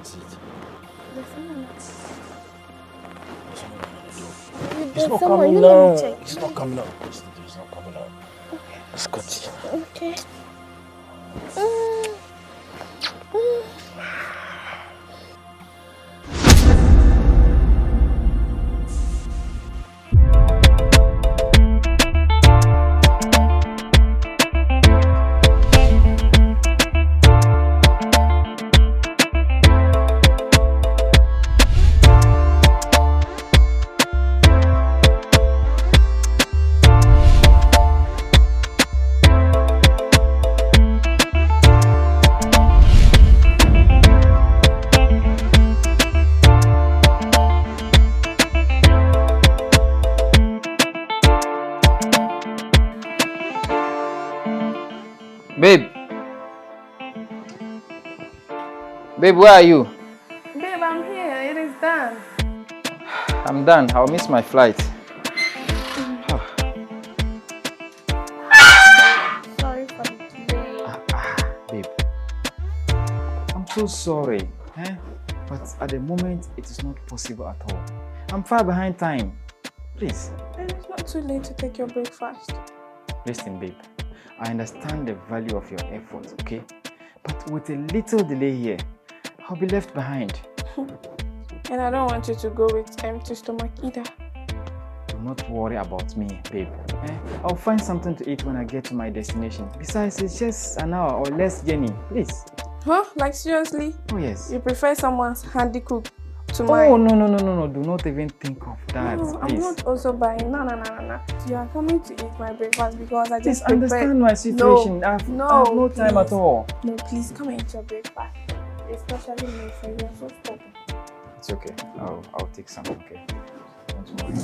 What is it? There's someone. It's not someone. coming You now. let me check. It's not coming out. It's not coming out. Scotty. Okay. Babe. Babe, where are you? Babe, I'm here. It is done. I'm done. I'll miss my flight. Sorry for the delay. Babe. I'm so sorry. But at the moment, it is not possible at all. I'm far behind time. Please. Babe, it's not too late to take your breakfast. Listen, babe. I understand the value of your effort, okay? But with a little delay here, I'll be left behind. And I don't want you to go with empty stomach either. Do not worry about me, babe. I'll find something to eat when I get to my destination. Besides, it's just an hour or less journey. Please. Huh? Like seriously? Oh, yes. You prefer someone's handy cook to mine? Oh, no. Do not even think of that, No, please. I'm not also buying. No. You are coming to eat my breakfast because I just Please understand my situation. I have no time at all. No, please come and eat your breakfast. Especially made for you. I'm so stubborn. It's okay. I'll take some, okay? Don't worry.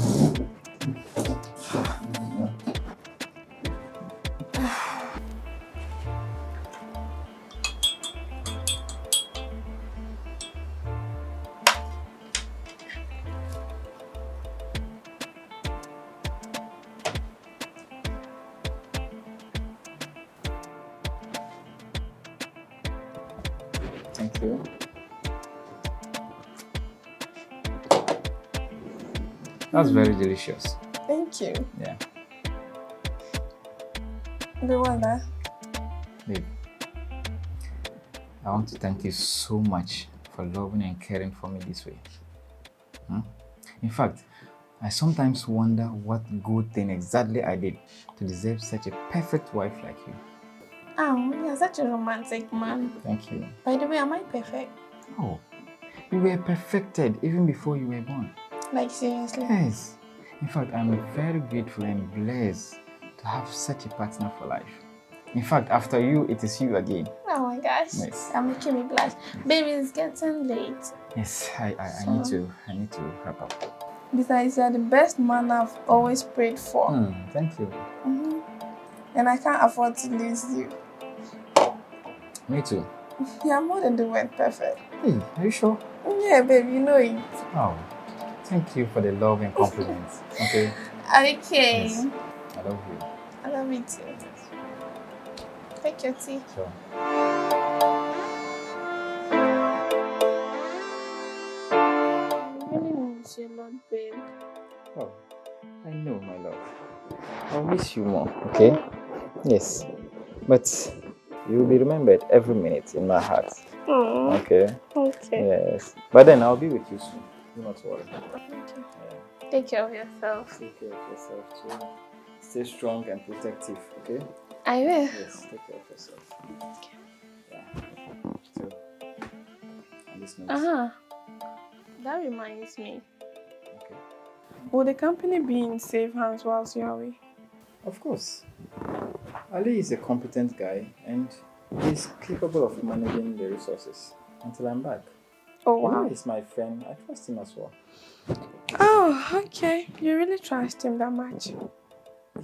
Thank you. That's very delicious. Thank you. Yeah. The one that? Babe, I want to thank you so much for loving and caring for me this way. In fact, I sometimes wonder what good thing exactly I did to deserve such a perfect wife like you. Oh, you're such a romantic man. Thank you. By the way, am I perfect? Oh, you were perfected even before you were born. Like seriously? Yes. In fact, I'm very grateful and blessed to have such a partner for life. In fact, after you, it is you again. Oh my gosh. Yes. You're making me blush. Baby, it's getting late. Yes, I need to wrap up. Besides, you're the best man I've always prayed for. Thank you. And I can't afford to lose you. Me too. You're more than the word perfect. Hey, are you sure? Yeah, babe, you know it. Oh, thank you for the love and compliments. Okay? Okay. Yes. I love you. I love you too. Take your tea. Sure. I really miss you a lot, babe. Oh, I know, my love. I'll miss you more, okay? Yes. But you'll be remembered every minute in my heart. Aww. Okay? Okay. Yes. But then I'll be with you soon. Do not worry. Okay. Yeah. Take care of yourself. Take care of yourself too. Stay strong and protective, okay? I will. Yes, take care of yourself. Okay. Yeah. So, on this note. That reminds me. Okay. Will the company be in safe hands whilst you're away? Of course. Ali is a competent guy and he's capable of managing the resources until I'm back. Oh, wow. He's my friend. I trust him as well. Oh, okay. You really trust him that much?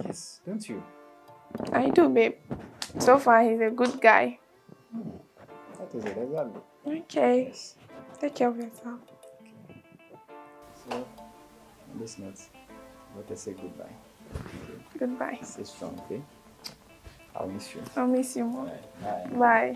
Yes, don't you? I do, babe. So far, he's a good guy. That is it, exactly. Okay. Yes. Take care of yourself. Okay. So, on this note, let us say goodbye. Okay. Goodbye. Stay strong, okay? I'll miss you. I'll miss you more. Bye. Bye.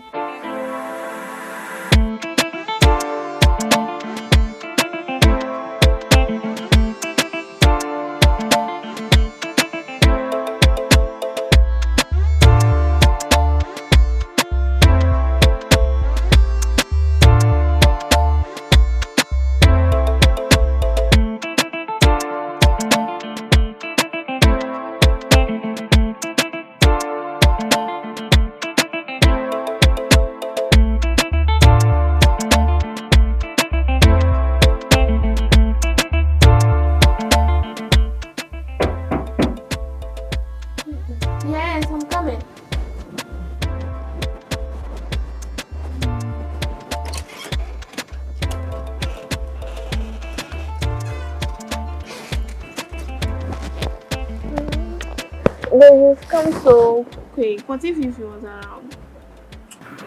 you've come so quick. What if he was around?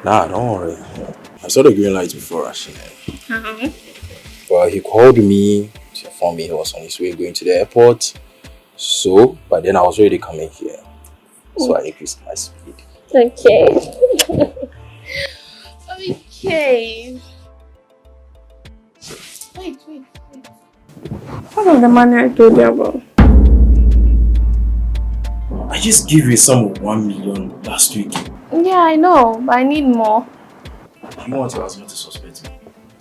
Nah, don't worry. I saw the green light before rushing. Uh-huh. Well, he called me to inform me he was on his way going to the airport. So, but then I was already coming here. So I increased my speed. Okay. Okay. Wait. What was the money I told you about? I just gave you a sum of 1 million last week. Yeah, I know, but I need more. You want your husband to suspect me?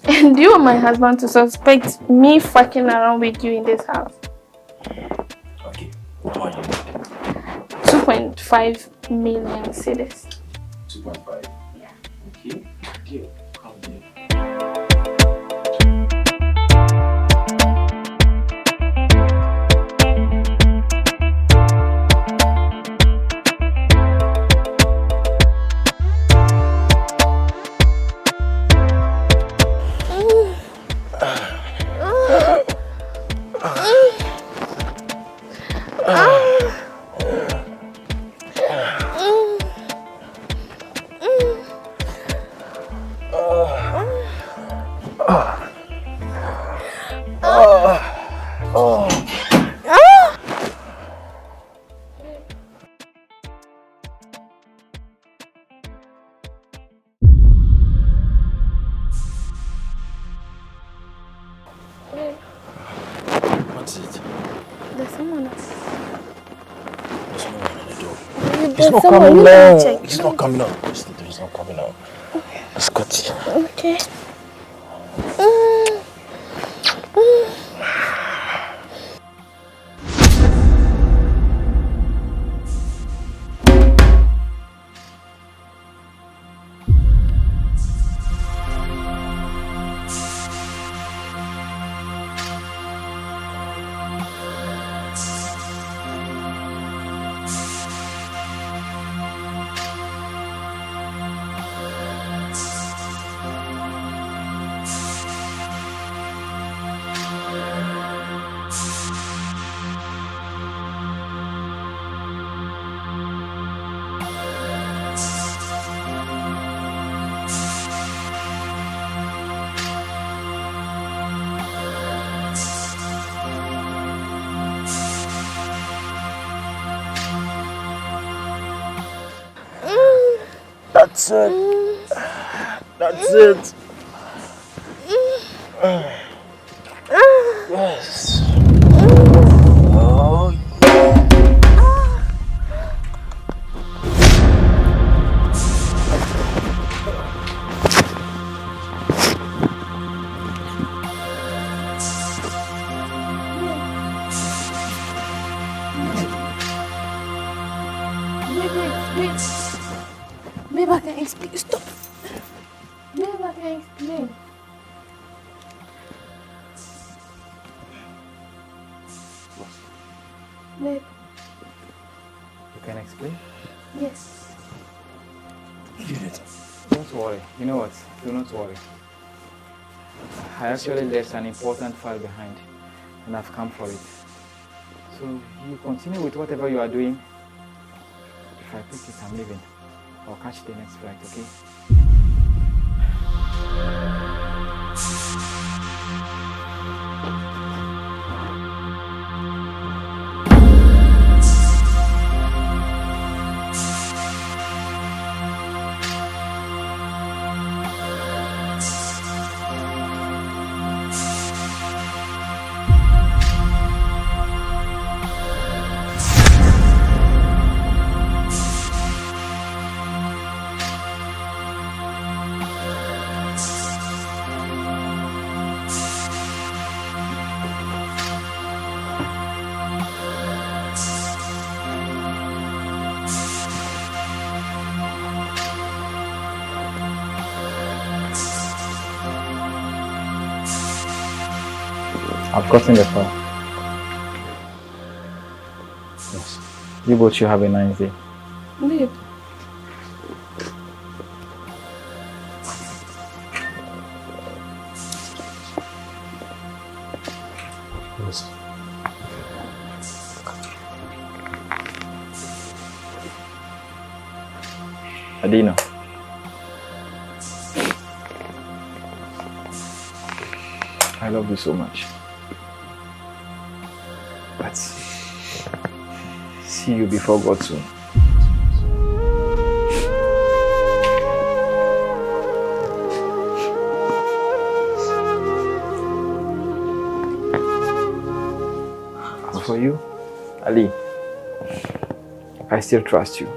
And do you want my husband to suspect me fucking around with you in this house? Okay, how much do you need? 2.5 million cedis. 2.5. Yeah. Okay, deal. Come here. What's it? There's someone else. There's no one at the door. There's It's not someone. coming You gotta out. check. It's not coming out. It's not coming out. Scotty. Okay. That's it. That's it. Yes. Oh, Babe, I can explain. Stop. Babe, I can explain. Babe, You can explain? yes. Don't worry. You know what? Do not worry. I actually left an important file behind and I've come for it. So you continue with whatever you are doing. If I pick it, I'm leaving. I'll catch the next flight, okay? I've gotten the file. Yes. You both should have a nice day. Babe. yes. Adina. I love you so much. But see you before God soon. As for you, Ali, I still trust you.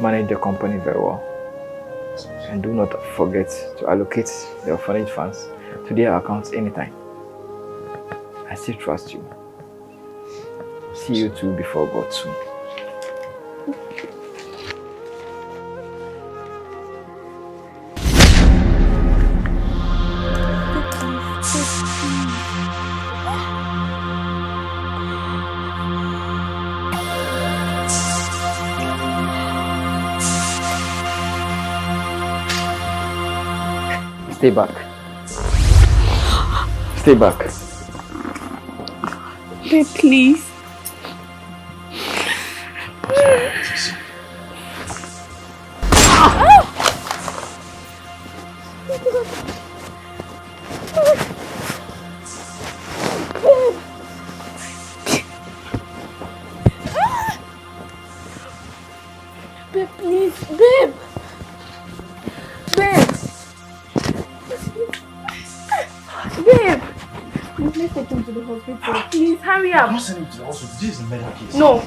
Manage the company very well. And do not forget to allocate the orphanage funds to their accounts anytime. I still trust you. See you two before God soon. Stay back. Stay back. Babe, please. Babe, please. Babe. Babe. Babe. Let's take him to the hospital. Please, hurry up. I'm not sending him to the hospital. This is a medical case. No.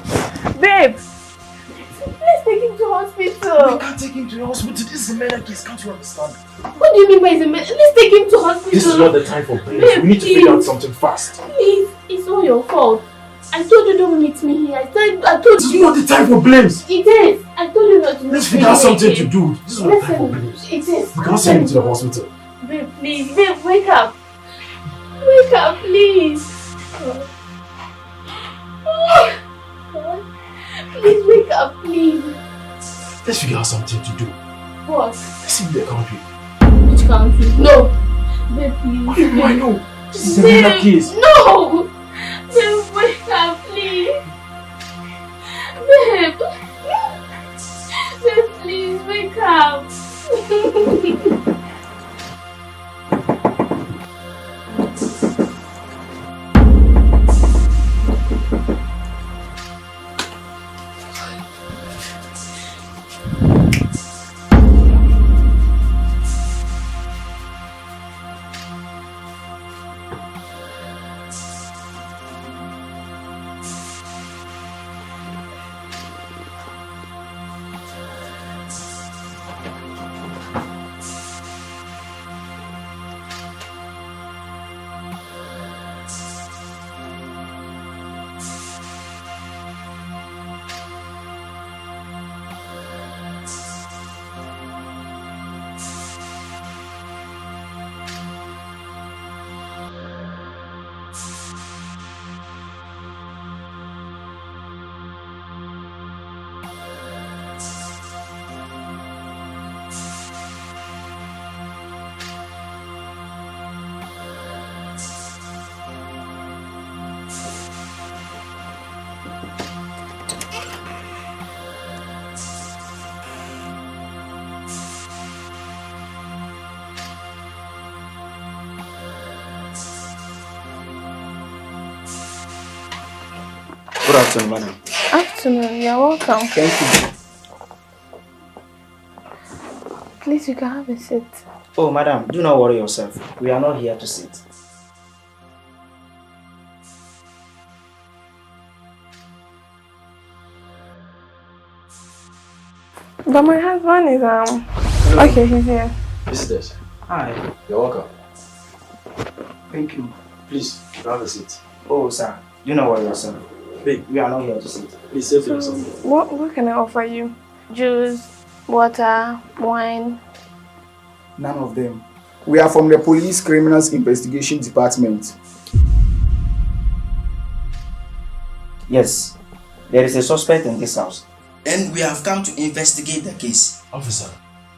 Babe. Let's take him to hospital. We can't take him to the hospital. This is a medical case. Can't you understand? What do you mean by the med? Let's take him to hospital. This is not the time for blame. Babe, We need to please. figure out something fast. Please, it's all your fault. I told you don't meet me here. I told This is you. not the time for blames. It is. I told you not to meet Let's me figure out here something again. to do. This is not the time for Listen, blames. it is. We can't send him to the hospital. Babe, please. Babe, wake up. Wake up, please. God. God. Please wake up, please. Let's figure out something to do. What? Let's leave the country. Which country? No. Babe, please. What do you I know? This is a Babe, medical case. no. Babe, wake up, please. Babe. Babe, please wake up. Good afternoon, madam. Afternoon, you're welcome. Thank you. Please, you can have a seat. Oh, madam, do not worry yourself. We are not here to sit. But my husband is okay, he's here. Visitors, Hi. you're welcome. Thank you. Please, have a seat. Oh, sir, do not worry yourself. Babe, We are not here to sit. please save So, something. what can I offer you? Juice, water, wine. None of them. We are from the Police Criminals Investigation Department. Yes, there is a suspect in this house. And we have come to investigate the case. Officer,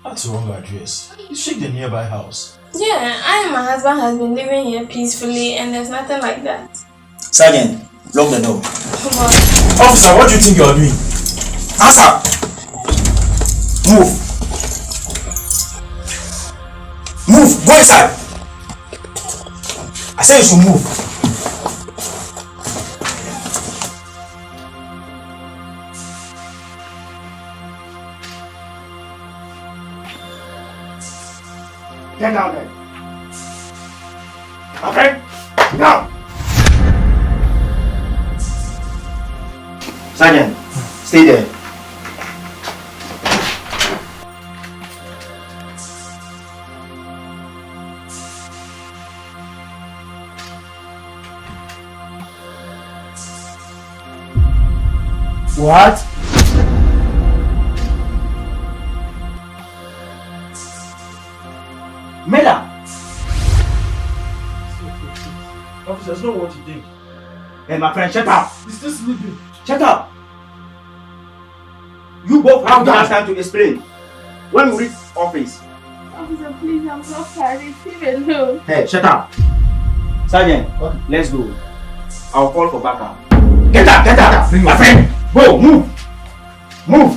that's the wrong address. You check the nearby house. Yeah, I and my husband has been living here peacefully and there's nothing like that. Sergeant, lock the door. Come on. Officer, what do you think you're doing? Answer! Go inside. I say you should move. Get down there. My friend, down. Sergeant, stay there. What? Mela! Officer, that's not what you did. Hey, my friend, shut up! He's still sleeping. Shut up! You both have time to explain. When we reach office. Officer, please, I'm not sorry. Leave me alone. Hey, shut up! Sergeant, Okay. let's go. I'll call for backup. Get up, my friend. Go, move! Move!